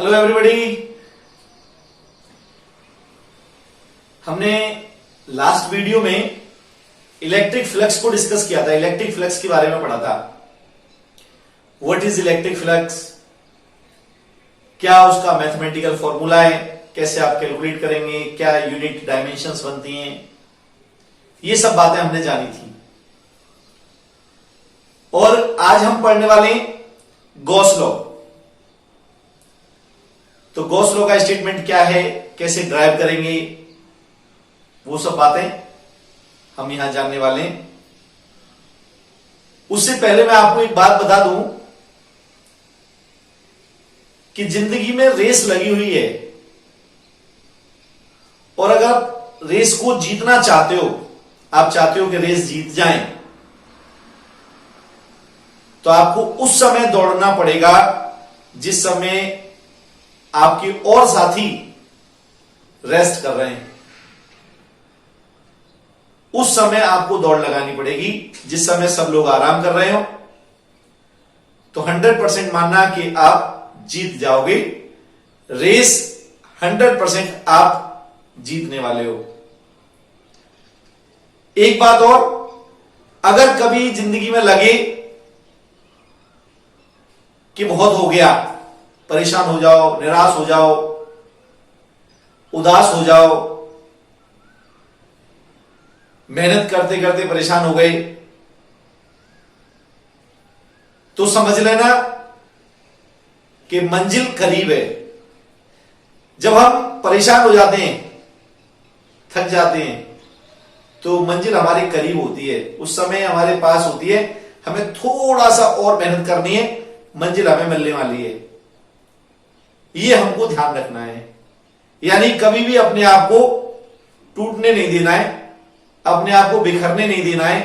Hello everybody. हमने last video में electric flux को डिस्कस किया था, इलेक्ट्रिक फ्लक्स के बारे में पढ़ा था। व्हाट इज इलेक्ट्रिक फ्लक्स, क्या उसका मैथमेटिकल फॉर्मूला है, कैसे आप कैलकुलेट करेंगे, क्या यूनिट डायमेंशंस बनती हैं, ये सब बातें हमने जानी थी। और आज हम पढ़ने वाले हैं गॉस लॉ। तो गॉस लॉ का स्टेटमेंट क्या है, कैसे ड्राइव करेंगे, वो सब बातें हम यहां जानने वाले हैं। उससे पहले मैं आपको एक बात बता दूं कि जिंदगी में रेस लगी हुई है, और अगर आप रेस को जीतना चाहते हो, आप चाहते हो कि रेस जीत जाएं, तो आपको उस समय दौड़ना पड़ेगा जिस समय आपके और साथी रेस्ट कर रहे हैं। उस समय आपको दौड़ लगानी पड़ेगी जिस समय सब लोग आराम कर रहे हो। तो 100% मानना कि आप जीत जाओगे, रेस 100% आप जीतने वाले हो। एक बात और, अगर कभी जिंदगी में लगे कि बहुत हो गया, परेशान हो जाओ, निराश हो जाओ, उदास हो जाओ, मेहनत करते करते परेशान हो गए, तो समझ लेना कि मंजिल करीब है। जब हम परेशान हो जाते हैं, थक जाते हैं, तो मंजिल हमारे करीब होती है, उस समय हमारे पास होती है। हमें थोड़ा सा और मेहनत करनी है, मंजिल हमें मिलने वाली है। ये हमको ध्यान रखना है। यानी कभी भी अपने आप को टूटने नहीं देना है, अपने आप को बिखरने नहीं देना है।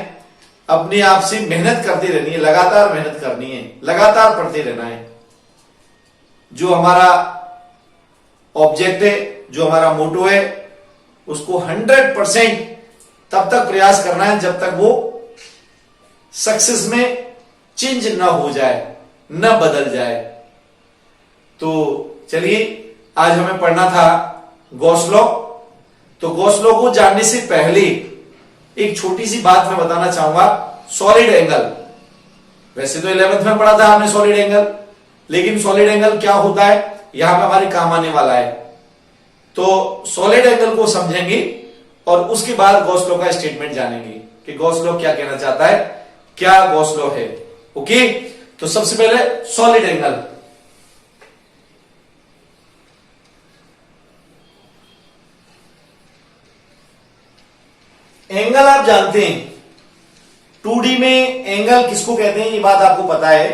अपने आप से मेहनत करते रहनी है, लगातार मेहनत करनी है, लगातार पढ़ते रहना है। जो हमारा ऑब्जेक्ट है, जो हमारा मोटो है, उसको 100% तब तक प्रयास करना है जब तक वो सक्सेस में चेंज ना हो जाए, न बदल जाए। तो चलिए, आज हमें पढ़ना था गॉस लॉ। तो गॉस लॉ को जानने से पहले एक छोटी सी बात मैं बताना चाहूंगा। सॉलिड एंगल, वैसे तो 11th में पढ़ा था हमने सॉलिड एंगल, लेकिन सॉलिड एंगल क्या होता है यहां पे हमारे काम आने वाला है। तो सॉलिड एंगल को समझेंगे और उसके बाद गॉस लॉ का स्टेटमेंट जानेंगे कि गॉस लॉ क्या कहना चाहता है, क्या गॉस लॉ है। ओके, तो सबसे पहले सॉलिड एंगल। एंगल आप जानते हैं, 2D में एंगल किसको कहते हैं ये बात आपको पता है,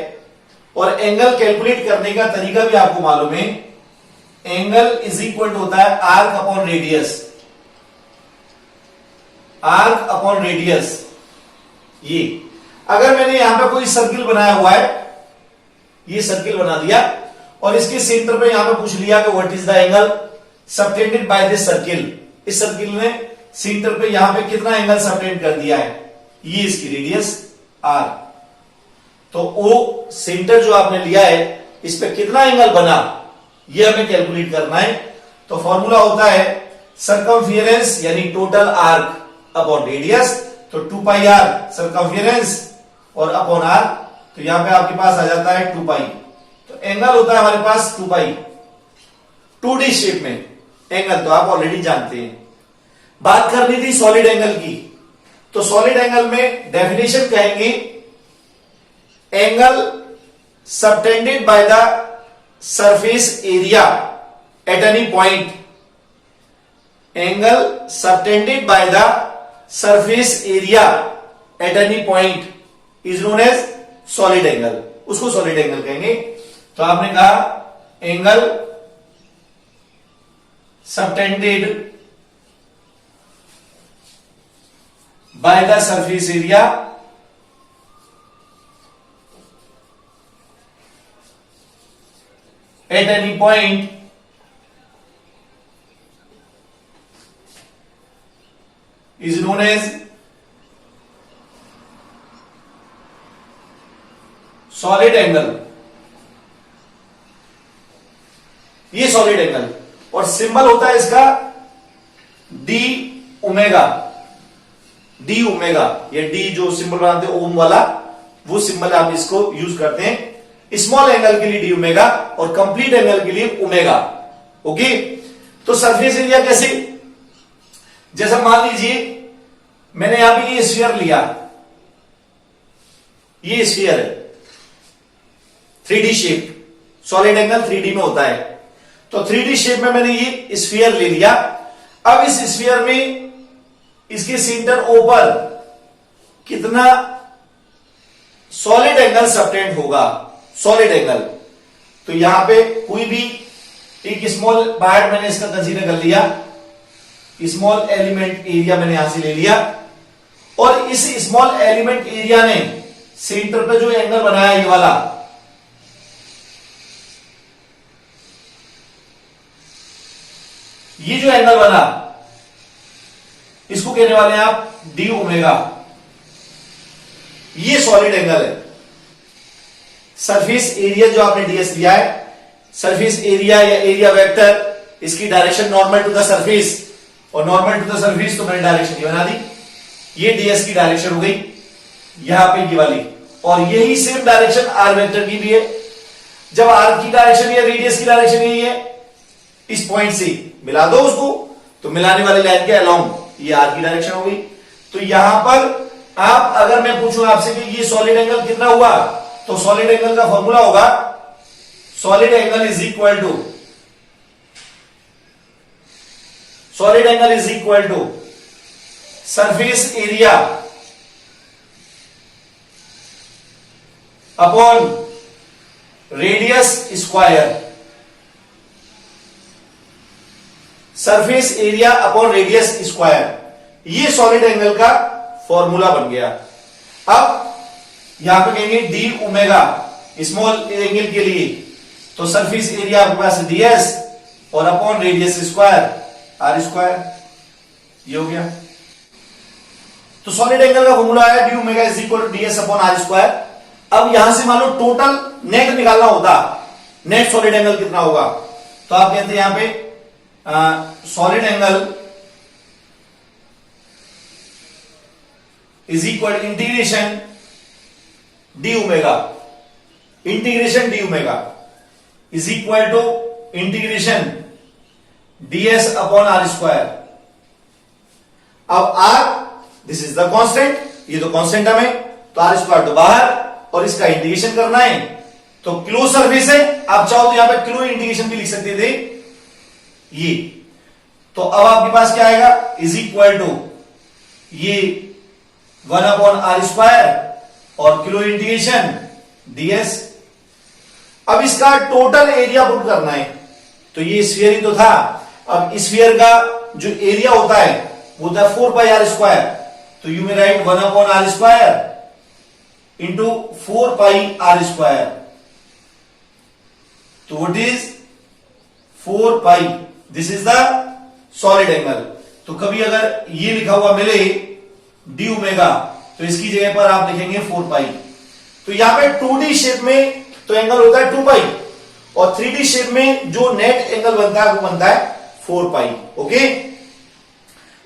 और एंगल कैलकुलेट करने का तरीका भी आपको मालूम है। एंगल इज इक्वल टू होता है arc upon radius. Arc upon radius. ये अगर मैंने यहां पे कोई सर्किल बनाया हुआ है, ये सर्किल बना दिया, और इसके सेंटर पे यहां पे पूछ लिया कि what is the angle subtended by this circle. इस सर्किल ने सेंटर पे यहां पे कितना एंगल सबटेंड कर दिया है, ये इसकी रेडियस आर। तो ओ सेंटर जो आपने लिया है, इस पे कितना एंगल बना, ये हमें कैलकुलेट करना है। तो फॉर्मूला होता है सर्कमफियरेंस यानी टोटल आर्क अपॉन रेडियस। तो 2 पाई आर सर्कमफियरेंस और अपॉन आर, तो यहां पे आपके पास आ जाता है 2 पाई। तो एंगल होता है हमारे पास 2 पाई। 2D शेप में एंगल तो आप ऑलरेडी जानते हैं। बात करनी थी सॉलिड एंगल की। तो सॉलिड एंगल में डेफिनेशन कहेंगे angle subtended by the surface area at any point. Angle subtended by the surface area at any point is known as solid angle. उसको सॉलिड एंगल कहेंगे। तो आपने कहा angle subtended by the surface area at any point is known as solid angle। ये solid angle, और symbol होता है इसका डी ओमेगा। डी ओमेगा, ये डी जो सिंबल बनाते हैं ओम वाला, वो सिंबल आप इसको यूज करते हैं स्मॉल एंगल के लिए डी ओमेगा और कंप्लीट एंगल के लिए ओमेगा। ओके, तो सरफेस एरिया कैसे, जैसा मान लीजिए मैंने यहां पे ये स्फीयर लिया, ये स्फीयर है 3D shape, solid angle 3D में होता है, तो 3D शेप में मैंने ये स्फीयर ले लिया। अब इस स्फीयर में इसके सेंटर ओ पर कितना सॉलिड एंगल सबटेंड होगा, सॉलिड एंगल, तो यहां पे कोई भी एक स्मॉल पार्ट मैंने इसका कंसीडर कर लिया, स्मॉल एलिमेंट एरिया मैंने यहां से ले लिया, और इस स्मॉल एलिमेंट एरिया ने सेंटर पे जो एंगल बनाया ये वाला, ये जो एंगल बना इसको कहने वाले हैं आप डी ओमेगा, ये सॉलिड एंगल है। सरफेस एरिया जो आपने डीएस लिया है, सरफेस एरिया या एरिया वेक्टर, इसकी direction normal to the surface, और नॉर्मल टू द सरफेस तो मैंने डायरेक्शन ये बना दी, ये डीएस की डायरेक्शन हो गई यहां पे ये वाली, और यही सेम डायरेक्शन आर वेक्टर की भी है। जब आर की डायरेक्शन या रेडियस की डायरेक्शन यही है, इस पॉइंट से मिला दो उसको, तो मिलाने वाली लाइन के अलोंग ये आर की डायरेक्शन हो गई। तो यहां पर आप, अगर मैं पूछूं आपसे कि ये सॉलिड एंगल कितना हुआ, तो सॉलिड एंगल का फॉर्मूला होगा solid angle is equal to surface area upon radius square, surface area upon radius square, ये सॉलिड एंगल का फॉर्मूला बन गया। अब यहां पे कहेंगे डी ओमेगा स्मॉल एंगल के लिए, तो सरफेस एरिया आपके पास डीएस और upon radius square r square, ये हो गया। तो सॉलिड एंगल का फॉर्मूला है d omega is equal to ds upon are square. अब यहां से मान लो टोटल नेट निकालना होता, नेट सॉलिड एंगल कितना होगा, तो आप कहते हैं यहां पे solid angle is equal integration D omega, integration D omega is equal to integration ds upon are square. अब r this is the constant, ये तो कांस्टेंट है, तो आर स्क्वायर तो बाहर, और इसका इंटीग्रेशन करना है, तो क्लोज सरफेस है, आप चाहो तो यहां पे क्लोज इंटीग्रेशन भी लिख सकते थे ये। तो अब आपके पास क्या आएगा, इज इक्वल टू ये 1 अपॉन आर स्क्वायर और किलो इंटीग्रेशन डीएस। अब इसका टोटल एरिया पुट करना है, तो ये स्फीयर ही तो था। अब स्फीयर का जो एरिया होता है वो होता है 4 पाई आर स्क्वायर, तो यू में write 1 upon are square into 4 pi r square, तो what is 4 pi, this is the solid angle. तो कभी अगर ये लिखा हुआ मिले डी ओमेगा, तो इसकी जगह पर आप लिखेंगे 4 पाई। तो यहां पे 2D शेप में तो एंगल होता है 2 पाई, और 3D शेप में जो नेट एंगल बनता है वो बनता है 4 पाई। ओके,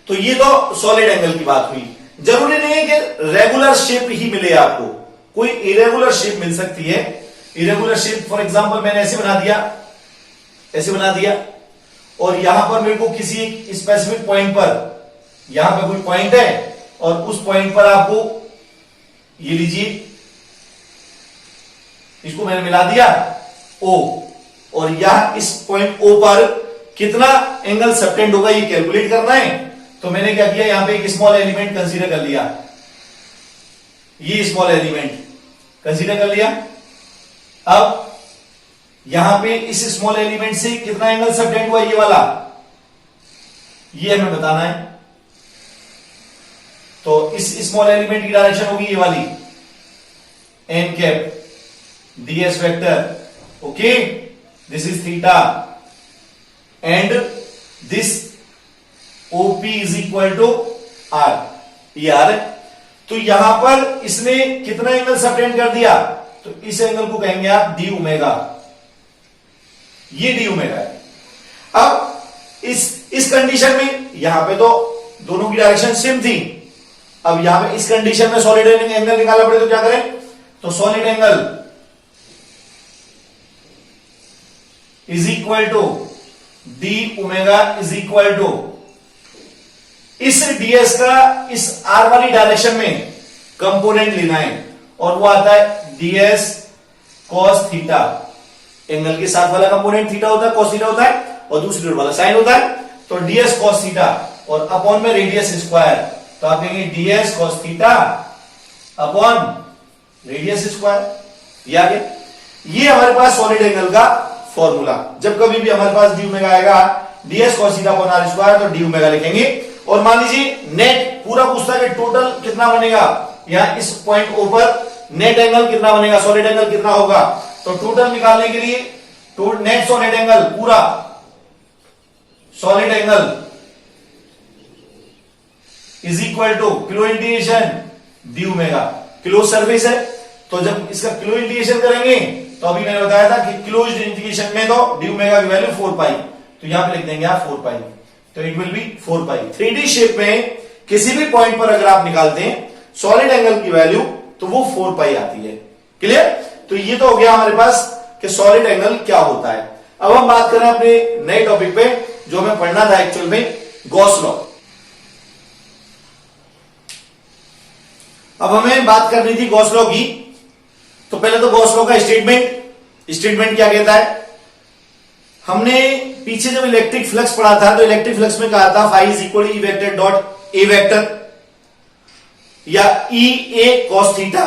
तो ये तो सॉलिड एंगल की बात हुई। जरूरी नहीं है कि रेगुलर शेप ही मिले आपको, कोई इरेगुलर शेप मिल सकती है। इरेगुलर शेप फॉर एग्जांपल मैंने ऐसे बना दिया, ऐसे बना दिया, और यहां पर मेरे को किसी स्पेसिफिक पॉइंट पर, यहां पर कोई पॉइंट है और उस पॉइंट पर आपको ये लीजिए, इसको मैंने मिला दिया O, और यहां इस पॉइंट O पर कितना एंगल सबटेंड होगा ये कैलकुलेट करना है। तो मैंने क्या किया, यहां पे एक स्मॉल एलिमेंट कंसीडर कर लिया, ये स्मॉल एलिमेंट कंसीडर कर लिया। अब यहां पे इस स्मॉल एलिमेंट से कितना एंगल सबटेंड हुआ ये वाला, ये हमें बताना है। तो इस स्मॉल एलिमेंट की डायरेक्शन होगी ये वाली n cap ds vector, okay, this is theta and this OP is equal to R, ये R है। तो यहां पर इसने कितना एंगल सबटेंड कर दिया, तो इस एंगल को कहेंगे आप डी ओमेगा, ये डी ओमेगा है। अब इस कंडीशन में यहां पे तो दोनों की डायरेक्शन सेम थी। अब यहां पे इस कंडीशन में सॉलिड एंगल निकालना पड़े तो क्या करें, तो solid angle is equal to d omega is equal to इस ds का इस r वाली डायरेक्शन में कंपोनेंट लेना है और वो आता है ds cos थीटा। एंगल के साथ वाला कंपोनेंट थीटा होता है, cos थीटा होता है, और दूसरी ओर वाला साइन होता है। तो ds cos थीटा और अपॉन में रेडियस स्क्वायर, तो आप कहेंगे ds cos theta upon radius square. ये आ गया, ये हमारे पास सॉलिड एंगल का फॉर्मूला। जब कभी भी हमारे पास डी ओमेगा आएगा ds cos theta upon r square, तो डी ओमेगा लिखेंगे। और मान लीजिए नेट पूरा पूछता है कि टोटल कितना बनेगा, यहां इस पॉइंट ओ पर नेट एंगल कितना बनेगा, सॉलिड एंगल कितना होगा। तो टोटल निकालने के लिए नेट सॉलिड एंगल, पूरा solid angle is equal to close integration D omega. Close surface है तो जब इसका क्लो इंटीग्रेशन करेंगे तो अभी मैंने बताया था कि क्लोज इंटीग्रेशन में तो डी ओमेगा की वैल्यू 4 पाई, तो यहां पे लिख देंगे आप 4 पाई, तो it will be 4 pi. 3D shape में किसी भी पॉइंट पर अगर आप निकालते हैं सॉलिड एंगल की वैल्यू तो वो 4 पाई आती है। क्लियर? तो ये तो हो गया हमारे पास कि सॉलिड एंगल क्या होता है। अब हम बात करें अपने नए टॉपिक पे जो हमें पढ़ना था एक्चुअल में, गॉस लॉ। अब हमें बात करनी थी गॉस लॉ की। तो पहले तो गॉस लॉ का स्टेटमेंट क्या कहता है। हमने पीछे जब इलेक्ट्रिक फ्लक्स पढ़ा था तो इलेक्ट्रिक फ्लक्स में कहा था phi is equal E vector dot A vector या ई ए कॉस थीटा।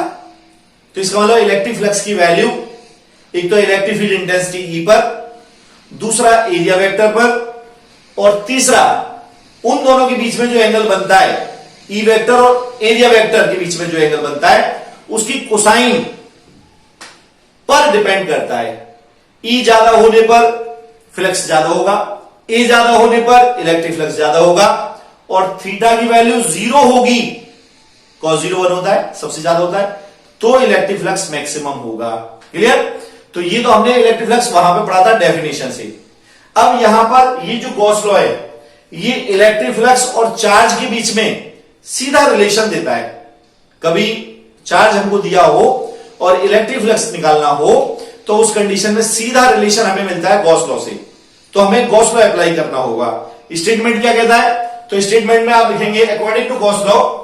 तो इसका मतलब इलेक्ट्रिक फ्लक्स की वैल्यू एक तो इलेक्ट्रिक फील्ड इंटेंसिटी ई पर, दूसरा एरिया वेक्टर पर, और तीसरा उन दोनों के बीच में जो एंगल बनता है ई वेक्टर और एरिया वेक्टर के बीच में जो एंगल बनता है उसकी कोसाइन पर डिपेंड करता है। ई ज्यादा होने पर फ्लक्स ज्यादा होगा, ए ज्यादा होने पर इलेक्ट्रिक फ्लक्स ज्यादा होगा, और थीटा की वैल्यू 0 होगी, cos 0 1 होता है, सबसे ज्यादा होता है, तो इलेक्ट्रिक फ्लक्स मैक्सिमम होगा। क्लियर? तो ये तो हमने इलेक्ट्रिक फ्लक्स वहां पे पढ़ा था डेफिनेशन से। अब यहां पर ये जो गॉस लॉ है ये इलेक्ट्रिक फ्लक्स और चार्ज के बीच में सीधा रिलेशन देता है। कभी चार्ज हमको दिया हो और इलेक्ट्रिक फ्लक्स निकालना हो तो उस कंडीशन में सीधा रिलेशन हमें मिलता है गॉस लॉ से। तो हमें गॉस लॉ अप्लाई करना होगा। स्टेटमेंट क्या कहता है, तो स्टेटमेंट में आप लिखेंगे according to Gauss law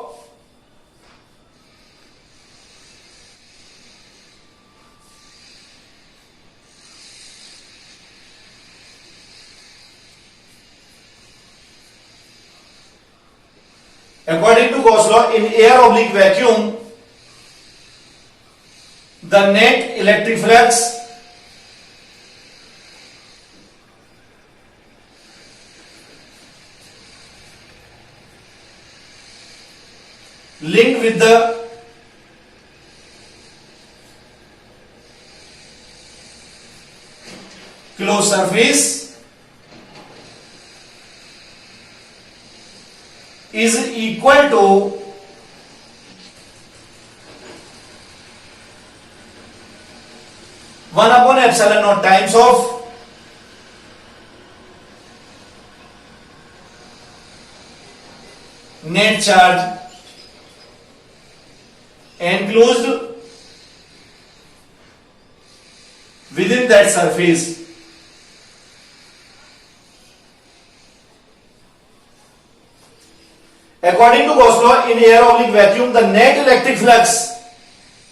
in air oblique vacuum the net electric flux linked with the closed surface is equal to 1 upon epsilon naught times of net charge enclosed within that surface. According to Gauss law, in air oblique vacuum, the net electric flux,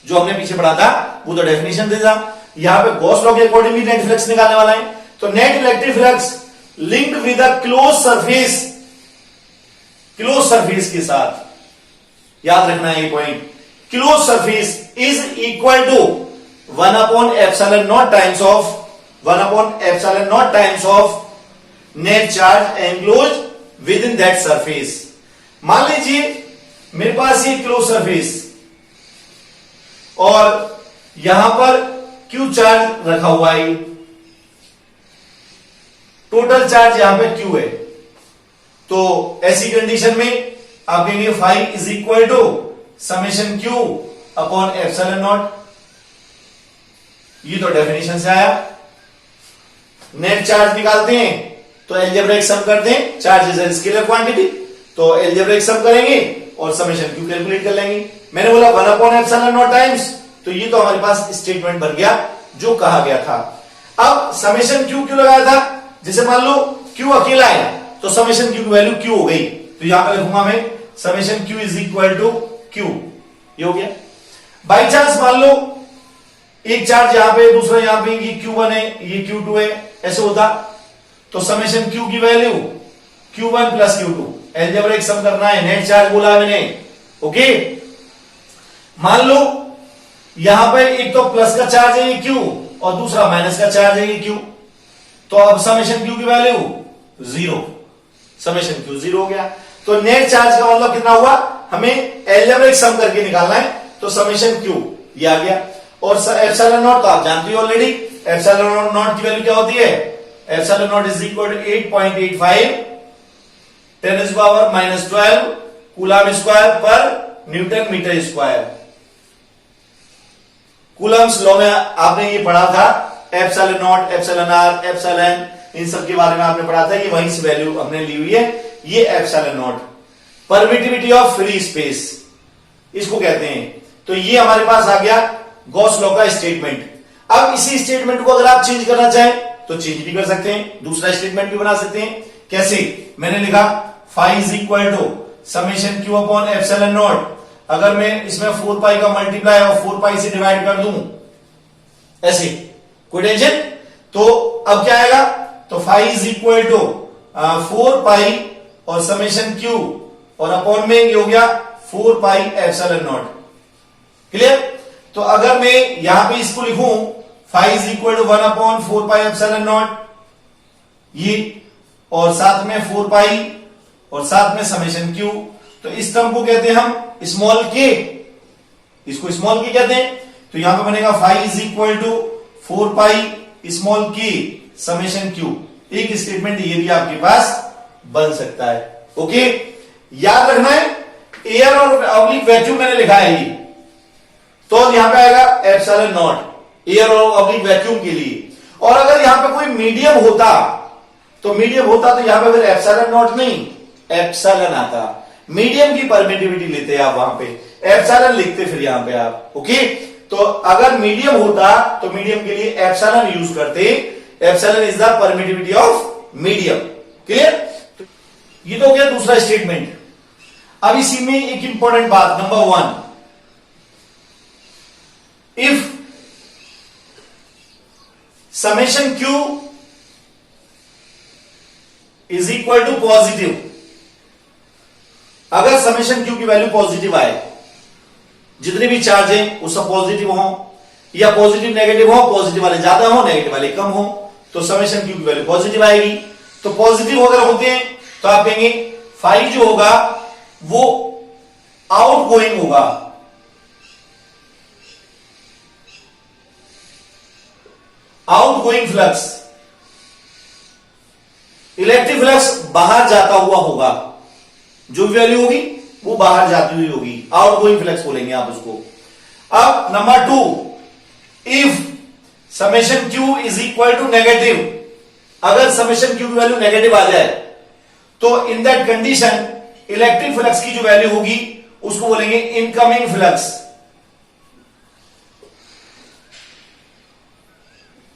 जो हमने पीछे पढ़ा था वो तो definition दे था, यहां पे गॉस लॉ के अकॉर्डिंगली नेट फ्लक्स निकालने वाला है। तो net electric flux linked with a close surface के साथ, याद रखना है ये पॉइंट, close surface is equal to 1 upon epsilon naught times of net charge enclosed within that surface. मान लीजिए मेरे पास ये क्लोज सरफेस और यहां पर क्यू चार्ज रखा हुआ है, टोटल चार्ज यहां पे क्यू है। तो ऐसी कंडीशन में आप कहेंगे phi is equal to summation q upon epsilon naught. ये तो डेफिनेशन से आया। नेट चार्ज निकालते हैं तो एल्जेब्रिक सम करते हैं, चार्ज इज स्केलर क्वांटिटी, तो एल्जेब्रिक सम करेंगे और समेशन क्यू कैलकुलेट कर लेंगे। मैंने बोला 1/ε0 टाइम्स, तो ये तो हमारे पास स्टेटमेंट बन गया जो कहा गया था। अब समेशन क्यू क्यों लगाया था, जैसे मान लो क्यू अकेला है तो समेशन क्यू की वैल्यू क्यू हो गई, तो यहां पर लिखूंगा मैं summation q is equal to q, ये हो गया। बाई चांस मान लो एक चार्ज यहां पे दूसरा यहां पे, ये Q1 है ये Q2 है, ऐसे होता तो समेशन Q की value Q1 plus Q2, algebraic sum करना है, नेट चार्ज बोला मैंने, ओके। मान लो यहां पे एक तो प्लस का चार्ज है ये Q और दूसरा माइनस का चार्ज है ये Q, तो अब समेशन Q की वैल्यू 0, समेशन Q 0 हो गया। तो नेट चार्ज का मतलब कितना हुआ, हमें एल्जेब्रिक सम करके निकालना है, तो समेशन Q ये आ गया। और एप्सिलॉन नॉट तो आप जानते हो ऑलरेडी, एप्सिलॉन नॉट की वैल्यू क्या होती है, epsilon naught is equal to 8.85 10⁻⁻12 coulomb square पर newton metre square. Coulomb's law में आपने ये पढ़ा था, epsilon naught, epsilon r, epsilon, इन सब के बारे में आपने पढ़ा था, ये वहीं से वैल्यू हमने ली हुई है। ये epsilon not permittivity of free space इसको कहते हैं। तो ये हमारे पास आ गया गॉस लॉ का स्टेटमेंट। अब इसी स्टेटमेंट को अगर आप चेंज करना चाहें तो चेंज भी कर सकते हैं, दूसरा स्टेटमेंट भी बना सकते हैं। कैसे, मैंने लिखा phi is equal to summation q upon epsilon naught, अगर मैं इसमें 4 पाई का मल्टीप्लाई और 4 पाई से डिवाइड कर दूं ऐसे, कोई टेंशन। तो अब क्या आएगा, तो phi is equal to 4 pi और समेशन क्यू और अपॉन में ये हो गया 4 पाई एप्सिलॉन नॉट, क्लियर। तो अगर मैं यहां पे इसको लिखूं phi is equal to 1/4 pi epsilon naught, ये और साथ में 4 पाई और साथ में समेशन क्यू, तो इस टर्म को कहते हैं हम स्मॉल के, इसको स्मॉल के कहते हैं। तो यहां पे बनेगा phi is equal to 4 pi small k summation q. एक स्टेटमेंट ये भी आपके पास बन सकता है, ओके। याद रखना है एयर और ऑब्लिक वैक्यूम मैंने लिखा है ये, तो यहां पे आएगा एप्सिलॉन नॉट एयर और ऑब्लिक वैक्यूम के लिए। और अगर यहां पे कोई मीडियम होता तो यहां पे फिर एप्सिलॉन नॉट नहीं एप्सिलॉन आता, मीडियम की परमिटिविटी लेते आप वहां पे, एप्सिलॉन लिखते फिर यहां पे आप, ओके। तो अगर मीडियम होता तो मीडियम के लिए एप्सिलॉन यूज करते, epsilon is the permittivity of medium, clear. ये तो हो गया दूसरा स्टेटमेंट। अब इसी में एक इंपॉर्टेंट बात, number 1, if summation q is equal to positive, अगर समेशन क्यू की वैल्यू पॉजिटिव आए, जितने भी चार्ज हैं वो सब पॉजिटिव हो या पॉजिटिव नेगेटिव हो, पॉजिटिव वाले ज्यादा हो नेगेटिव वाले कम हो, तो समेशन क्यू की वैल्यू पॉजिटिव आएगी। तो पॉजिटिव अगर होते हैं तो आप कहेंगे फाई जो होगा वो आउट गोइंग होगा, out going flux, electric flux बाहर जाता हुआ होगा, जो वैल्यू होगी वो बाहर जाती हुई होगी, आउट गोइंग फ्लक्स बोलेंगे आप उसको। अब number 2, if summation q is equal to negative, अगर समेशन क्यू की वैल्यू नेगेटिव आ जाए तो in that condition electric flux की जो वैल्यू होगी उसको बोलेंगे इनकमिंग फ्लक्स,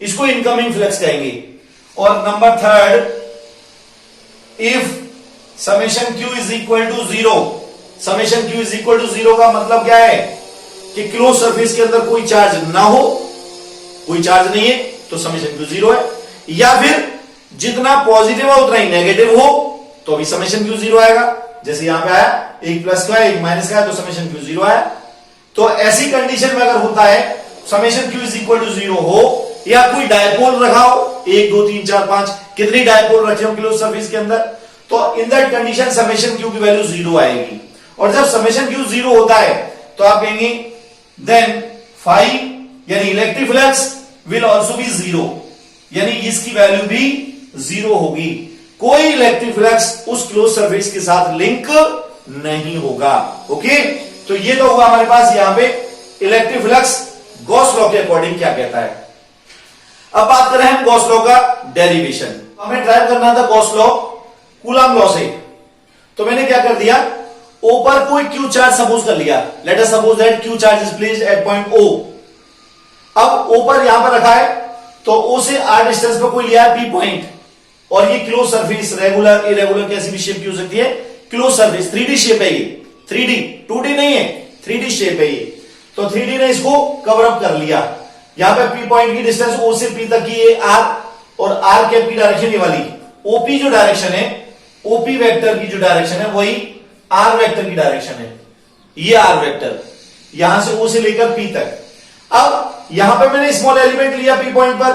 इसको इनकमिंग फ्लक्स कहेंगे। और number 3, if summation q is equal to 0, summation q is equal to 0 का मतलब क्या है कि क्लोज सरफेस के अंदर कोई चार्ज ना हो, कोई चार्ज नहीं है तो समेशन क्यू 0 है, या फिर जितना पॉजिटिव है उतना ही नेगेटिव हो तो भी समेशन क्यू 0 आएगा। जैसे यहां पे आया एक प्लस का एक माइनस का है तो समेशन क्यू 0 आया। तो ऐसी कंडीशन में अगर होता है summation q is equal to 0 हो, या कोई डायपोल रखा हो 1 2 3 4 5 कितनी डायपोल रखे हो क्लोज सरफेस के अंदर, तो in that condition summation q की वैल्यू 0 आएगी। और जब समेशन क्यू 0 होता है तो आप कहेंगे देन फाई यानी electric flux will also be 0, यानी इसकी वैल्यू भी 0 होगी, कोई इलेक्ट्रिक फ्लक्स उस क्लोज सरफेस के साथ लिंक नहीं होगा, ओके। तो ये तो हुआ हमारे पास यहां पे इलेक्ट्रिक फ्लक्स गॉस लॉ के अकॉर्डिंग क्या कहता है। अब बात करें हम गॉस लॉ का डेरिवेशन, हमें ड्राइव करना था गॉस लॉ कूलम लॉ से। तो मैंने क्या कर दिया, ओ पर कोई क्यू चार्ज सपोज कर लिया। Let us suppose that q charge is placed at point O. अब ओ पर यहां पर रखा है, तो ओ से आर डिस्टेंस पर कोई लिया है पी पॉइंट, और ये क्लोज सरफेस, रेगुलर इरेगुलर कैसी भी शेप की हो सकती है, क्लोज सरफेस 3D शेप है ये, 3D 2D नहीं है, 3D शेप है ये। तो 3D ने इसको कवर अप कर लिया। यहां पे पी पॉइंट की डिस्टेंस ओ से पी तक की ये आर, और आर के पी डायरेक्शन ये वाली, ओपी जो डायरेक्शन है, ओपी वेक्टर की जो डायरेक्शन है वही आर वेक्टर की डायरेक्शन है, ये आर वेक्टर यहां से ओ से लेकर पी तक। अब यहां पे मैंने स्मॉल एलिमेंट लिया पी पॉइंट पर,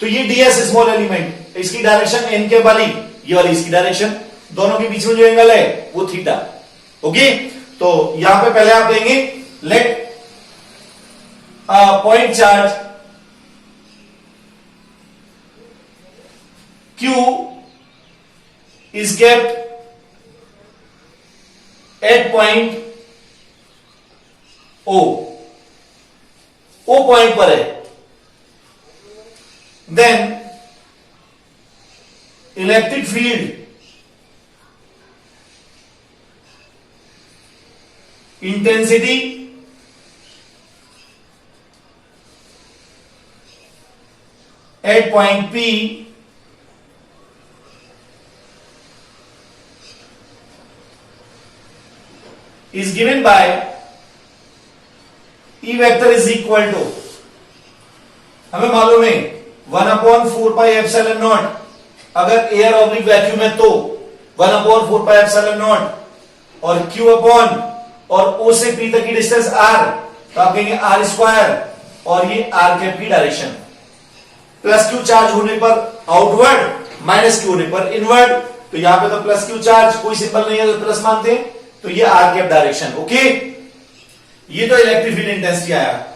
तो ये डीएस स्मॉल एलिमेंट, इसकी डायरेक्शन एन के वाली, ये वाली इसकी डायरेक्शन, दोनों के बीच में जो एंगल है वो थीटा। ओके, तो यहां पे पहले आप देंगे let point charge Q is kept at point O, O point पर है। Then electric field intensity at point P is given by E vector is equal to, हमें मालूम है 1/4πε0, अगर एयर ऑब्लिक वैक्यूम है तो 1/4πε0, और Q अपॉन और O से P तक की डिस्टेंस R, तो आप कहेंगे R स्क्वायर, और ये R के P direction, plus Q charge होने पर आउटवर्ड, माइनस Q होने पर इनवर्ड, तो यहां पे तो प्लस Q चार्ज, कोई सिंबल नहीं है तो प्लस मानते हैं, तो ये आर कैप डायरेक्शन। ओके, ये तो इलेक्ट्रिक फील्ड इंटेंसिटी आया।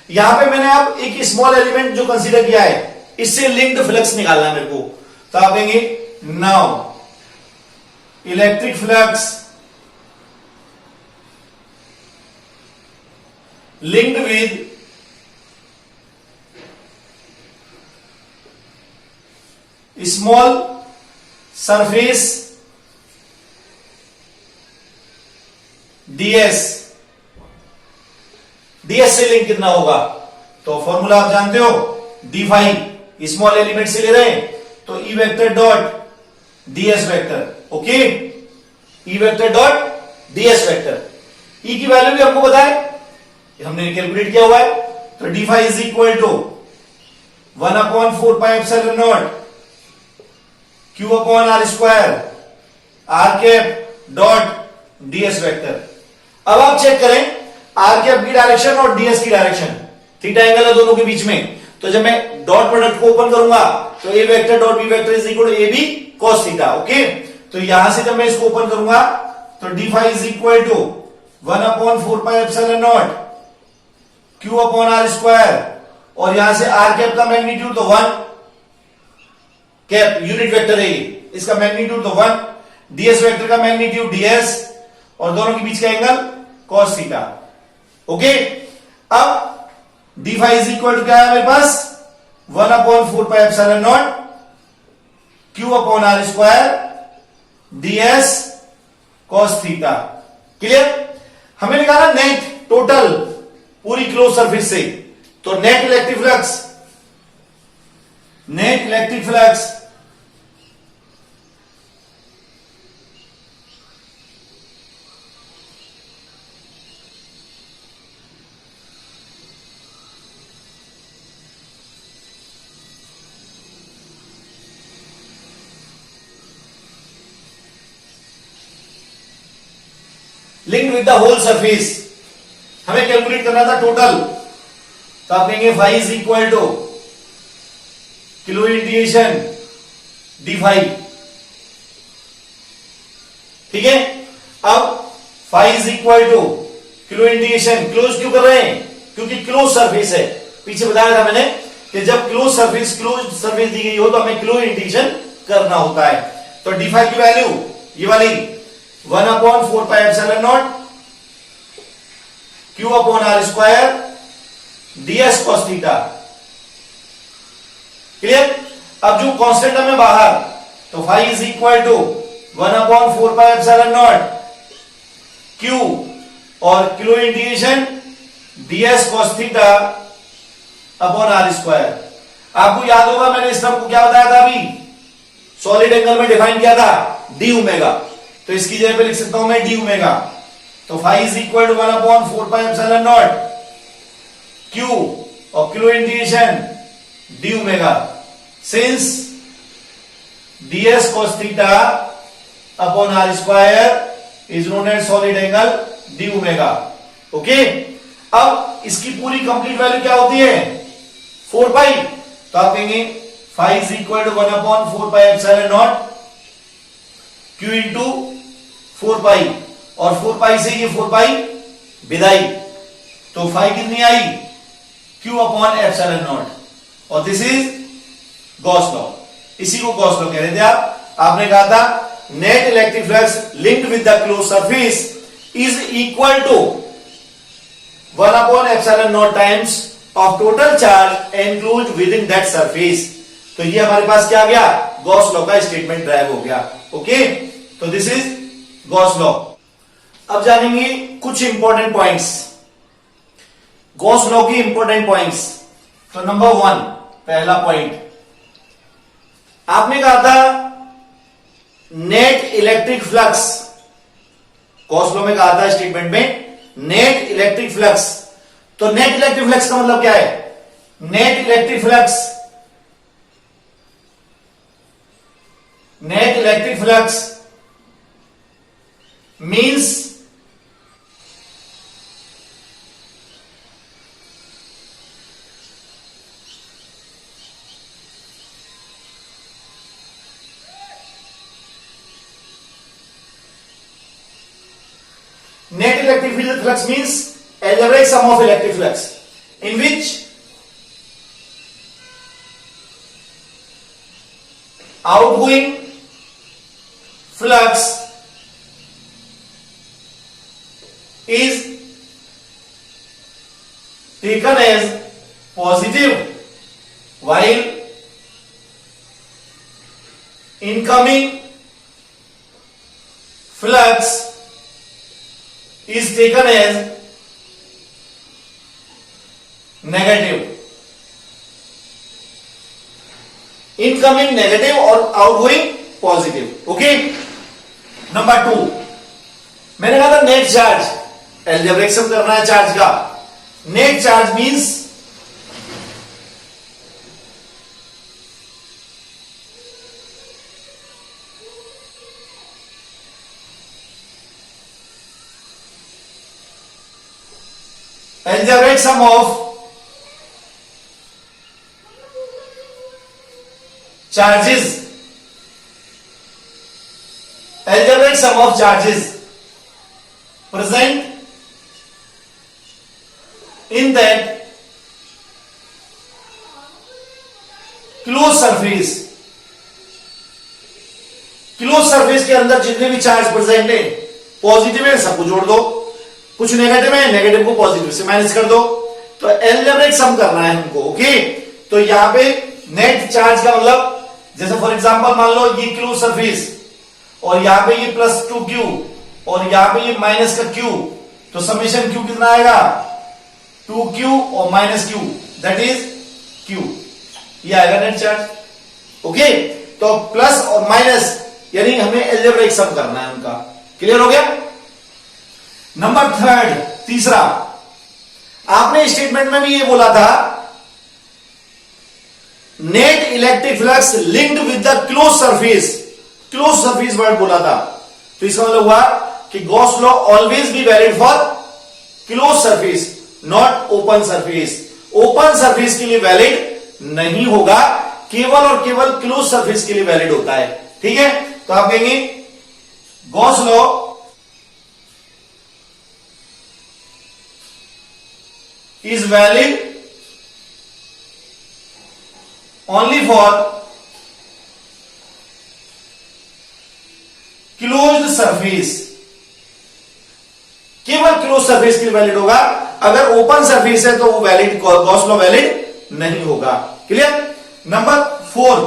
यहां पे मैंने अब एक स्मॉल एलिमेंट जो कंसीडर किया है, इससे लिंक्ड फ्लक्स निकालना है मेरे को, तो आप कहेंगे now electric flux linked with small surface ds, ds से लिंक कितना होगा, तो फॉर्मूला आप जानते हो, डी फाई स्मॉल एलिमेंट से ले रहे हैं, तो E vector dot ds vector. Okay, E vector dot ds vector, E की वैल्यू भी हमको पता है, हमने कैलकुलेट किया हुआ है, तो d phi is equal to 1/4πε0 Q upon R square R cap dot ds vector. अब आप चेक करें आर कैप की डायरेक्शन और डीएस की डायरेक्शन, थीटा एंगल है दोनों के बीच में, तो जब मैं डॉट प्रोडक्ट को ओपन करूंगा तो A vector dot B vector is equal to A B cos theta. Okay, तो यहां से जब मैं इसको ओपन करूंगा तो d phi is equal to 1/4πε0 Q upon are square, और यहां से आर कैप का मैग्नीट्यूड तो 1 कैप यूनिट वेक्टर है, इसका मैग्नीट्यूड तो 1, डीएस वेक्टर का मैग्नीट्यूड डीएस, और दोनों के बीच का एंगल cos थीटा। ओके, अब d phi is equal to क्या है मेरे पास, 1/4πε0 Q upon are square ds cos theta. Clear, हमें निकाला नेट टोटल पूरी क्लोज सरफेस से, तो net electric flux linked with the whole surface, हमें कैलकुलेट करना था टोटल, तो आप कहेंगे फाई इज इक्वल टू किलो इंटीग्रेशन डी फाई। ठीक है, अब फाई इज इक्वल टू किलो इंटीग्रेशन, क्लोज क्यों कर रहे हैं, क्योंकि क्लोज सरफेस है, पीछे बताया था मैंने कि जब क्लोज सरफेस दी गई हो तो हमें किलो इंटीग्रेशन करना होता है। तो डी फाई की वैल्यू ये वाली 1/4πε0 Q upon are square DS cos theta. Clear, अब जो कांस्टेंट है बाहर, तो phi is equal to 1/4πε0 Q और किलो integration ds cos theta upon are square. आपको याद होगा मैंने इस टर्म को क्या बताया था अभी, सॉलिड एंगल में डिफाइन किया था डी ओमेगा, तो इसकी जगह पे लिख सकता हूं मैं डी ओमेगा। तो phi is equal to 1/4πε0 Q और किलो integration D omega since ds cos theta upon are square is known as solid angle D omega. Okay, अब इसकी पूरी कंप्लीट वैल्यू क्या होती है 4 पाई, तो आप कहेंगे phi is equal to 1/4πε0 Q into 4 pi, और 4 पाई से ये 4 पाई विदाई, तो फाई कितनी आई क्यू अपॉन ε0, और दिस इज गॉस लॉ। इसी को गॉस लॉ कह रहे थे आप। आपने कहा था net electric flux linked with the close surface is equal to 1/ε0 times of total charge enclosed within that surface. तो ये हमारे पास क्या आ गया, गॉस लॉ का स्टेटमेंट ड्राइव हो गया। ओके, तो दिस इज गॉस लॉ। अब जानेंगे कुछ इंपॉर्टेंट पॉइंट्स, गॉस लॉ की इंपॉर्टेंट पॉइंट्स। तो नंबर 1, पहला पॉइंट आपने कहा था net electric flux, Gauss law में कहा था स्टेटमेंट में नेट इलेक्ट्रिक फ्लक्स। तो नेट इलेक्ट्रिक फ्लक्स का मतलब क्या है, net electric flux means net electric field flux means algebraic sum of electric flux in which outgoing flux is taken as positive while incoming flux is taken as negative. Incoming negative और outgoing positive. Okay. Number 2, मैंने कहा था net charge, algebraic sum करना है charge का। Net charge means algebraic sum of charges, algebraic sum of charges present in that closed surface, close surface के अंदर जितने भी चार्ज प्रेजेंट है, पॉजिटिव है सबको जोड़ दो, कुछ नेगेटिव है नेगेटिव को पॉजिटिव से माइनस कर दो, तो एल्जेब्रिक सम करना है हमको। ओके, तो यहां पे नेट चार्ज का मतलब जैसे फॉर एग्जांपल मान लो ये क्लोज सरफेस और यहां पे ये +2q और यहां पे ये -q, तो समेशन q कितना आएगा 2q और -q दैट इज q, ये आएगा नेट चार्ज। ओके, तो प्लस और माइनस यानी हमें एल्जेब्रिक सम करना है उनका। क्लियर हो गया। नंबर 3, तीसरा, आपने स्टेटमेंट में भी ये बोला था net electric flux linked with the close surface, close surface word बोला था, तो इसका मतलब हुआ कि Gauss law always be valid for close surface not open surface. Open surface के लिए वैलिड नहीं होगा, केवल और केवल क्लोज सरफेस के लिए वैलिड होता है। ठीक है, तो आप कहेंगे Gauss law is valid only for closed surface, केवल क्लोज सरफेस के लिए वैलिड होगा, अगर ओपन सरफेस है तो वो वैलिड, गॉस लॉ वैलिड नहीं होगा। Clear. Number 4,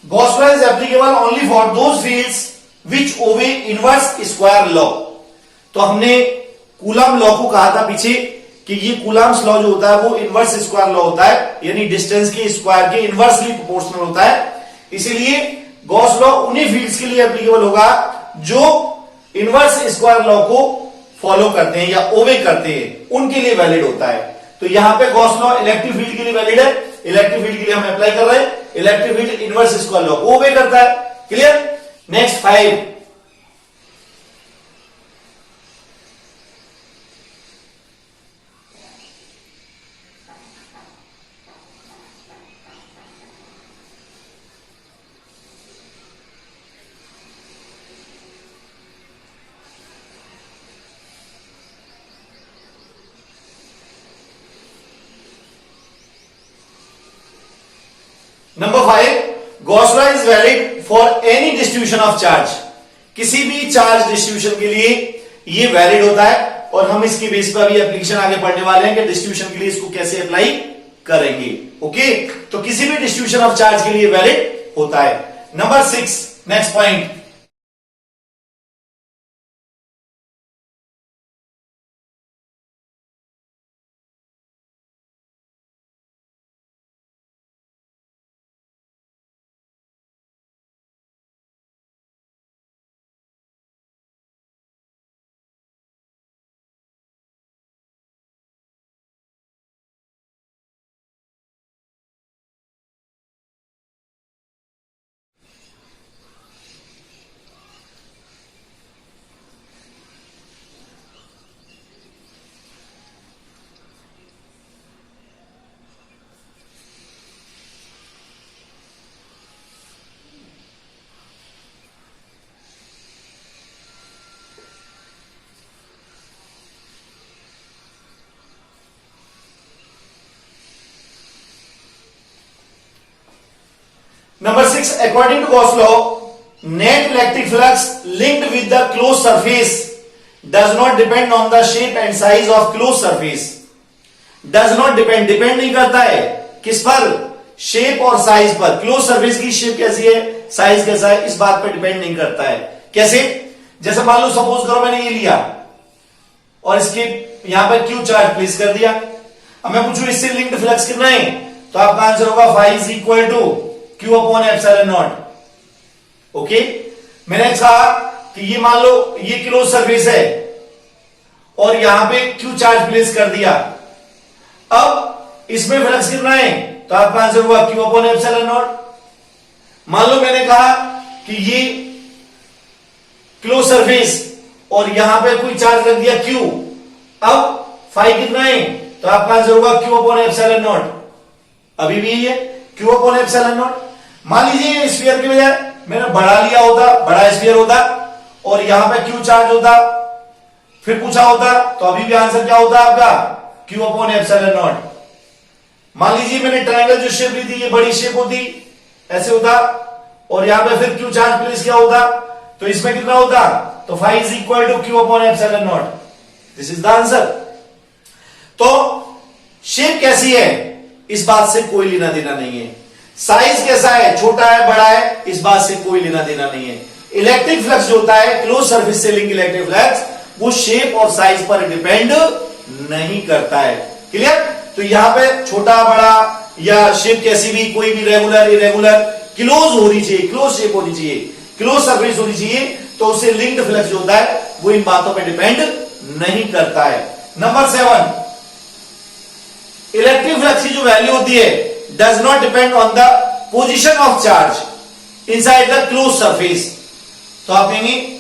Gauss law is applicable only for those fields which obey inverse square law. तो हमने कूलम लॉ को कहा था पीछे कि ये कूलम्स लॉ जो होता है वो इनवर्स स्क्वायर लॉ होता है, यानी डिस्टेंस के स्क्वायर के इनवर्सली प्रोपोर्शनल होता है। इसीलिए गॉस लॉ उन्हीं फील्ड्स के लिए एप्लीकेबल होगा जो इनवर्स स्क्वायर लॉ को फॉलो करते हैं या ओबे करते हैं, उनके लिए वैलिड होता है। तो यहां पे गॉस लॉ इलेक्ट्रिक फील्ड के लिए वैलिड है, इलेक्ट्रिक फील्ड के लिए हम अप्लाई कर रहे हैं, electric field inverse square law को ओबे करता है। Clear? Next 5, number 5, Gauss law is valid for any distribution of charge. किसी भी चार्ज डिस्ट्रीब्यूशन के लिए ये वैलिड होता है, और हम इसकी बेस पर भी एप्लीकेशन आगे पढ़ने वाले हैं कि डिस्ट्रीब्यूशन के लिए इसको कैसे अप्लाई करेंगे। ओके, तो किसी भी डिस्ट्रीब्यूशन ऑफ चार्ज के लिए वैलिड होता है। Number 6, next point, Number 6, according to Gauss law, net electric flux linked with the closed surface does not depend on the shape and size of closed surface. Does not depend नहीं करता है किस पर? Shape और size पर। Close surface की shape कैसी है, साइज कैसा है, इस बात पर डिपेंड नहीं करता है। कैसे? जैसे मान लो सपोज करो मैंने ये लिया और इसके यहां पर क्यू चार्ज प्लेस कर दिया। अब मैं पूछूं इससे लिंक्ड फ्लक्स कितना है, तो आपका आंसर होगा phi is equal to Q upon epsilon naught. Okay, मैंने कहा कि ये मान लो ये क्लोज सरफेस है और यहां पे क्यू चार्ज प्लेस कर दिया। अब इसमें फ्लक्स कितना है, तो आपका आंसर हुआ क्यू अपॉन एप्सिलॉन नॉट। मान लो मैंने कहा कि ये क्लोज सरफेस और यहां पे कोई चार्ज रख दिया क्यू, अब फाई कितना है, तो आपका आंसर होगा क्यू अपॉन एप्सिलॉन नॉट। अभी भी ये क्यू अपॉन एप्सिलॉन नॉट। मान लीजिए स्फीयर की बजाय मैंने बड़ा लिया होता, बड़ा स्फीयर होता और यहां पे क्यू चार्ज होता, फिर पूछा होता, तो अभी भी आंसर क्या होता आपका क्यू अपॉन एप्सिलॉन नॉट। मान लीजिए मैंने ट्रायंगल जो शेप ली थी ये बड़ी शेप होती, ऐसे होता और यहां पे फिर क्यू चार्ज प्लेस किया होता, तो इसमें कितना होता, तो phi is equal to Q upon epsilon naught. This is the answer. तो शेप कैसी है इस बात से कोई लेना देना नहीं है, साइज कैसा है, छोटा है बड़ा है, इस बात से कोई लेना देना नहीं है। इलेक्ट्रिक फ्लक्स जो होता है क्लोज सरफेस से लिंक इलेक्ट्रिक फ्लक्स, वो शेप और साइज पर डिपेंड नहीं करता है। क्लियर? तो यहां पे छोटा बड़ा या शेप कैसी भी, कोई भी रेगुलर इरेगुलर, क्लोज होनी चाहिए, क्लोज शेप होनी चाहिए, क्लोज सरफेस होनी चाहिए, तो उससे लिंक्ड फ्लक्स जो होता है वो इन बातों पर डिपेंड नहीं करता है। नंबर 7, इलेक्ट्रिक फ्लक्स की जो वैल्यू होती है does not depend on the position of charge inside the close surface. तो आप कहेंगे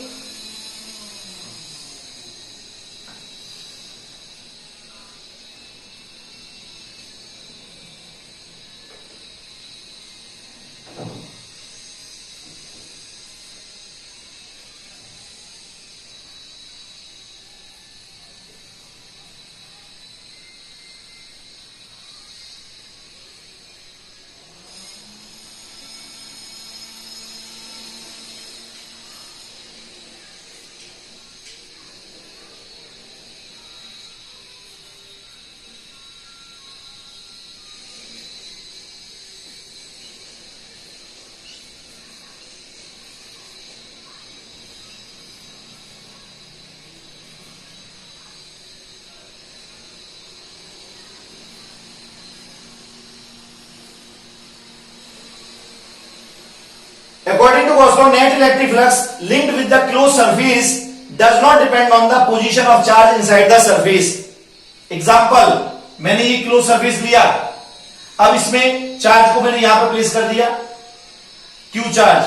question, net electric flux linked with the close surface does not depend on the position of charge inside the surface. Example, मैंने ये close surface लिया, अब इसमें charge को मैंने यहां पर प्लेस कर दिया, क्यू चार्ज,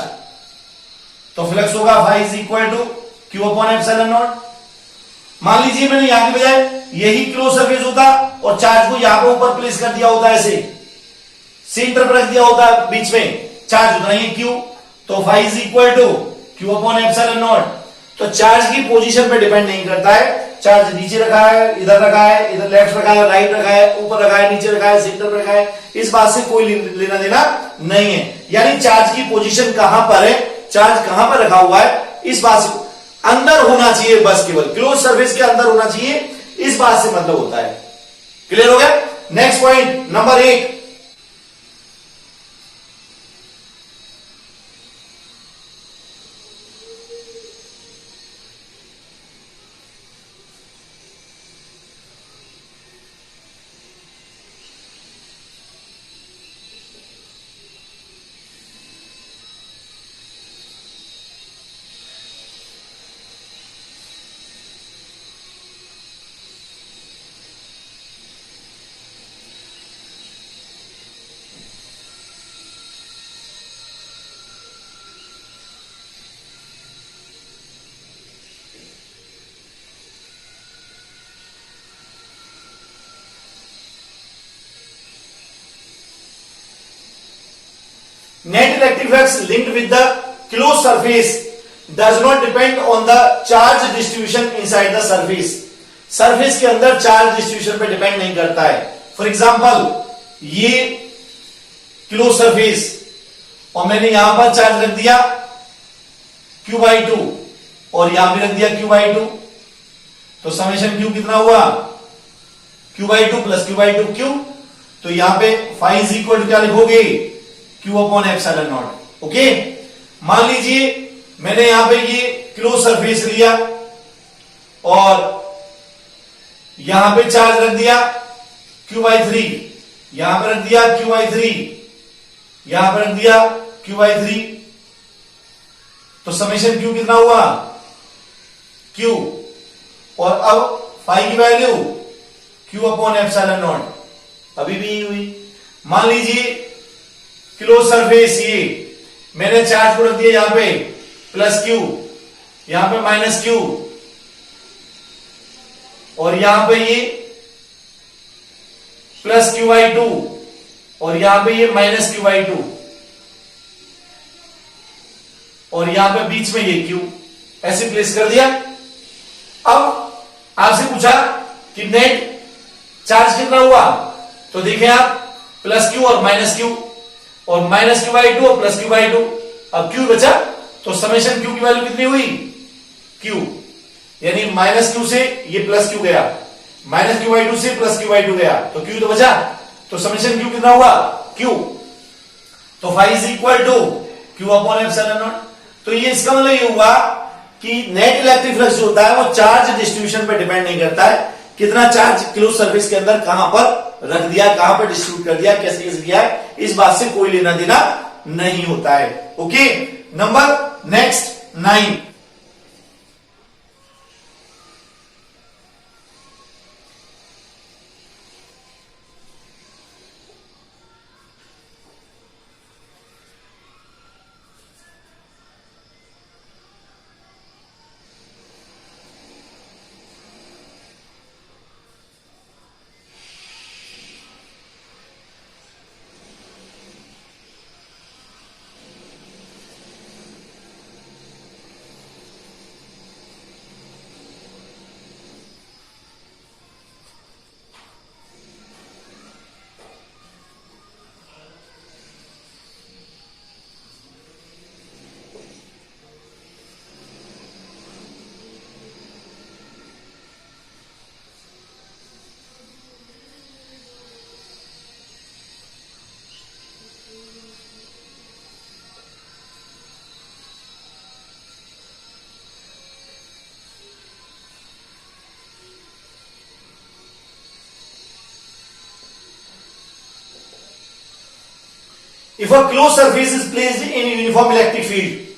तो फ्लक्स होगा phi is equal to Q upon epsilon naught. मान लीजिए मैंने यहां के बजाय यही क्लोज सरफेस होता और चार्ज को यहां पर ऊपर प्लेस कर दिया होता, ऐसे सेंटर पर रख दिया होता, बीच में चार्ज उतना ही क्यू, तो phi is equal to Q upon epsilon naught. तो चार्ज की पोजीशन पे डिपेंड नहीं करता है, चार्ज नीचे रखा है, इधर रखा है, इधर लेफ्ट रखा है, राइट रखा है, ऊपर रखा है, नीचे रखा है, सेंटर पर रखा है, इस बात से कोई लेना देना नहीं है। यानी चार्ज की पोजीशन कहां पर है, चार्ज कहां पर रखा हुआ है, इस बात से अंदर होना चाहिए, बस केवल क्लोज सरफेस के अंदर होना चाहिए, इस बात से मतलब होता है। क्लियर हो गया? Next point number 1, net electric flux linked with the closed surface does not depend on the charge distribution inside the surface। Surface के अंदर चार्ज डिस्ट्रीब्यूशन पे डिपेंड नहीं करता है। फॉर एग्जांपल, ये क्लोज सरफेस और मैंने यहां पर चार्ज रख दिया Q/2 और यहां भी रख दिया Q/2, तो समेशन Q कितना हुआ, Q/2 प्लस Q/2 Q, तो यहां पे फाई इज इक्वल टू क्या लिखोगे, Q upon epsilon naught. Okay, मान लीजिए मैंने यहां पे ये क्लोज सरफेस लिया और यहां पे चार्ज रख दिया Q/3, यहां पर रख दिया Q/3, यहां पर रख दिया Q/3, तो समेशन Q कितना हुआ, Q, और अब फाई की value Q upon epsilon not, अभी भी हुई। मान लीजिए क्लोज सरफेस, ये मैंने चार्ज को रख दिया यहां पे प्लस Q, यहां पे माइनस Q, और यहां पे ये प्लस Q/2 और यहां पे ये माइनस Q/2 और यहां पे बीच में ये Q, ऐसे प्लेस कर दिया। अब आपसे पूछा कि नेट चार्ज कितना हुआ, तो देखें आप, प्लस Q और माइनस Q और माइनस Q/2 और प्लस Q/2, अब Q बचा, तो समेशन Q की वैल्यू कितनी हुई, Q, यानी माइनस Q से ये प्लस Q गया, माइनस Q/2 से प्लस Q/2 गया, तो Q तो बचा, तो समेशन Q कितना हुआ, Q, तो phi is equal to Q upon epsilon naught. तो ये इसका मतलब ये हुआ कि नेट इलेक्ट्रिक फ्लक्स जो होता है वो चार्ज डिस्ट्रीब्यूशन पर डिपेंड नहीं करता है, कितना चार्ज क्लोज सरफेस के अंदर कहां पर रख दिया, कहां पर डिस्ट्रीब्यूट कर दिया, कैसे कैसे किया है, इस बात से कोई लेना देना नहीं होता है। Okay, number next 9, if a closed surface is placed in uniform electric field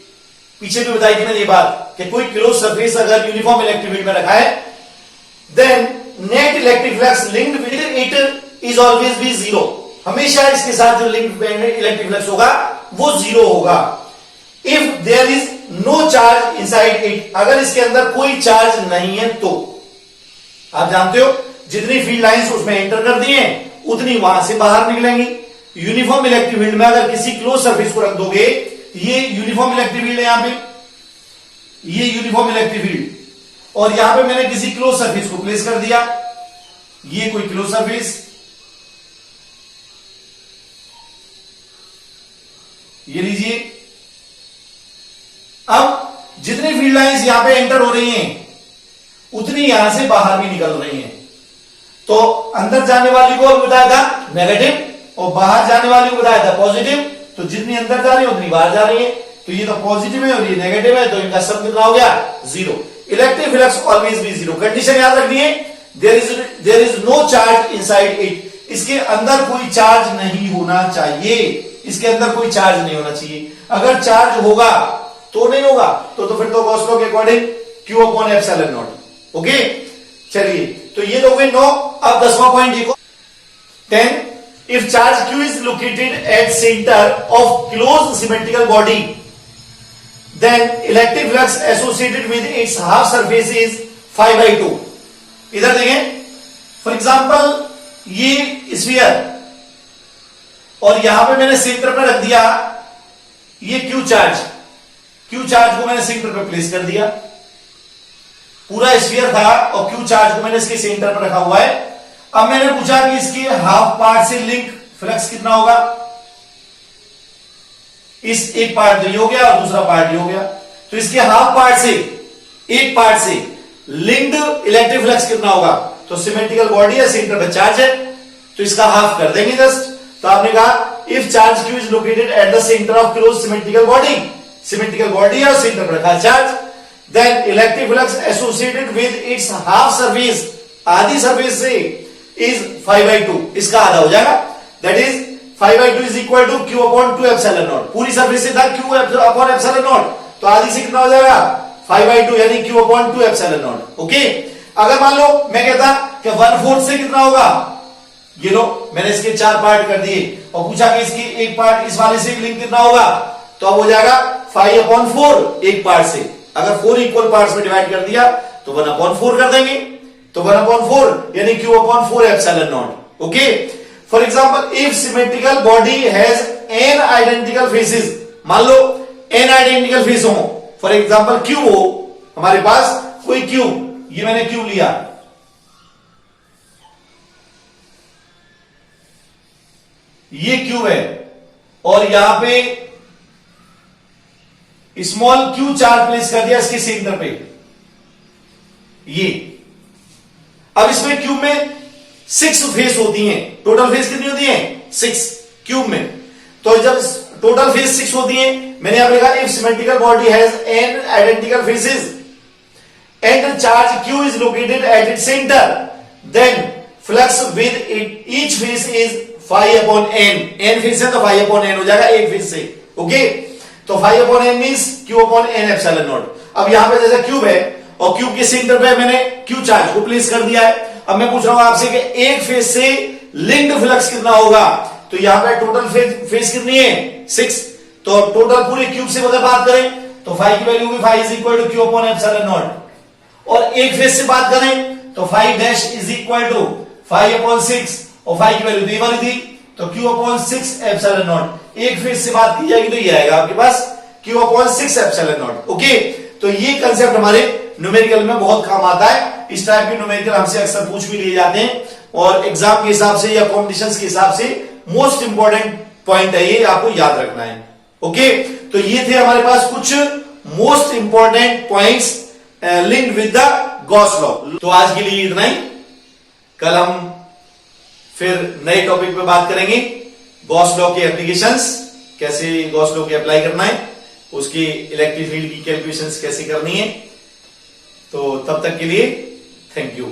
पीछे भी बताई थी मैंने ये बात कि कोई क्लोज सरफेस अगर यूनिफॉर्म इलेक्ट्रिक फील्ड में रखा है, then net electric flux linked with it is always be zero. हमेशा इसके साथ जो लिंक्ड इलेक्ट्रिक फ्लक्स होगा वो जीरो होगा। If there is no charge inside it, अगर इसके अंदर कोई चार्ज नहीं है तो आप जानते हो जितनी फील्ड लाइंस उसमें एंटर कर दी हैं उतनी वहां से बाहर निकलेंगी। यूनिफॉर्म इलेक्ट्रिक फील्ड में अगर किसी क्लोज सरफेस को रख दोगे, ये यूनिफॉर्म इलेक्ट्रिक फील्ड है, यहां पे ये यूनिफॉर्म इलेक्ट्रिक फील्ड, और यहां पे मैंने किसी क्लोज सरफेस को प्लेस कर दिया, ये कोई क्लोज सरफेस, ये लीजिए। अब जितनी फील्ड लाइंस यहां पे एंटर हो रही हैं उतनी यहां से बाहर भी निकल रही हैं। तो अंदर जाने वाली को बताया था नेगेटिव और बाहर जाने वाली को बताया था पॉजिटिव। तो जितनी अंदर जा रही है उतनी बाहर जा रही है, तो ये तो पॉजिटिव है और ये नेगेटिव है, तो इनका सम कितना हो गया? Zero. Electric flux always be zero. Condition याद रखनी है, there is no charge inside it, इसके अंदर कोई चार्ज नहीं होना चाहिए, इसके अंदर कोई चार्ज नहीं होना चाहिए। अगर चार्ज होगा तो नहीं होगा, तो फिर तो गॉस लॉ के according Q upon epsilon naught. Okay, चलिए तो ये तो हो गए 9। अब 10वां पॉइंट देखो, 10, if charge Q is located at center of closed symmetrical body, then electric flux associated with its half surface is 5/2। इधर देखें, फॉर एग्जाम्पल ये स्फीयर और यहां पे मैंने सेंटर पर रख दिया ये Q चार्ज को मैंने सेंटर पर प्लेस कर दिया। पूरा स्फीयर था और Q चार्ज को मैंने इसके सेंटर पर रखा हुआ है। अब मैंने पूछा कि इसके हाफ पार्ट से लिंक फ्लक्स कितना होगा। इस एक पार्ट तो ये हो गया और दूसरा पार्ट ये हो गया, तो इसके हाफ पार्ट से, एक पार्ट से लिंक्ड इलेक्ट्रिक फ्लक्स कितना होगा। तो सिमेट्रिकल बॉडी है, सेंटर पे चार्ज है, तो इसका हाफ कर देंगे जस्ट। तो आपने कहा if charge Q is located at the centre of close symmetrical body, symmetrical body है और सेंटर पर रखा charge, then electric flux associated with its half surface, आधी सरफेस से इज 5/2, इसका आधा हो जाएगा। That is 5/2 is equal to Q upon 2 epsilon naught. पूरी सरफेस से था Q अपॉन एप्सिलॉन नॉट, तो आधी से कितना हो जाएगा 5/2 यानी Q upon 2 epsilon naught. Okay, अगर मान लो मैं कहता कि 1/4 से कितना होगा, ये लो मैंने इसके 4 पार्ट कर दिए और पूछा कि इसकी एक पार्ट इस वाले से लिंक कितना होगा, तो अब हो जाएगा 5/4 एक पार्ट से। अगर 4 इक्वल पार्ट्स में डिवाइड कर दिया तो 1/4 कर देंगे, तो 1/4 यानी Q upon 4 epsilon naught. Okay, for example if symmetrical body has n identical faces, मान लो n आइडेंटिकल फेस हो, फॉर एग्जांपल Q हो हमारे पास कोई Q, ये मैंने Q लिया, ये Q है और यहां पे स्मॉल Q चार्ज प्लेस कर दिया इसके सेंटर पे, ये। अब इसमें क्यूब में 6 फेस होती हैं, टोटल फेस कितनी होती हैं 6 क्यूब में। तो जब टोटल फेस 6 होती हैं, मैंने यहां पे लिखा if symmetrical body has n identical faces and charge Q is located at its centre, then flux with each face is 5/n। n face है तो 5/n हो जाएगा एक फेस से। ओके, तो 5/n means Q upon n epsilon not. अब यहां पे जैसे क्यूब है और क्यूब के सेंटर पे मैंने Q चार्ज को प्लेस कर दिया है। अब मैं पूछ रहा हूं आपसे कि एक फेस से लिंक्ड फ्लक्स कितना होगा, तो यहां पे टोटल फेस कितनी है 6, तो टोटल पूरे क्यूब से अगर बात करें तो 5 की वैल्यू होगी 5 is equal to Q upon epsilon naught, और एक फेस से बात करें तो 5 डैश इज इक्वल टू 5/6 और 5 की वैल्यू दी वाली थी, तो Q अपॉन 6 एप्सिलॉन नॉट। एक फेस से बात की जाएगी तो ये आएगा आपके पास Q upon 6 epsilon naught. Okay, तो ये कंसेप्ट हमारे न्यूमेरिकल में बहुत काम आता है। इस टाइप के न्यूमेरिकल हमसे अक्सर पूछ भी लिए जाते हैं और एग्जाम के हिसाब से या कॉम्पिटिशन्स के हिसाब से मोस्ट इंपॉर्टेंट पॉइंट है, ये आपको याद रखना है। ओके, तो ये थे हमारे पास कुछ most important points linked with the Gauss law. तो आज के लिए इतना ही, कल हम फिर नए टॉपिक पे बात करेंगे, गॉस लॉ के एप्लीकेशंस, कैसे गॉस लॉ के अप्लाई करना है, उसकी इलेक्ट्रिक फील्ड की कैलकुलेशंस कैसे करनी है। तो तब तक के लिए थैंक यू।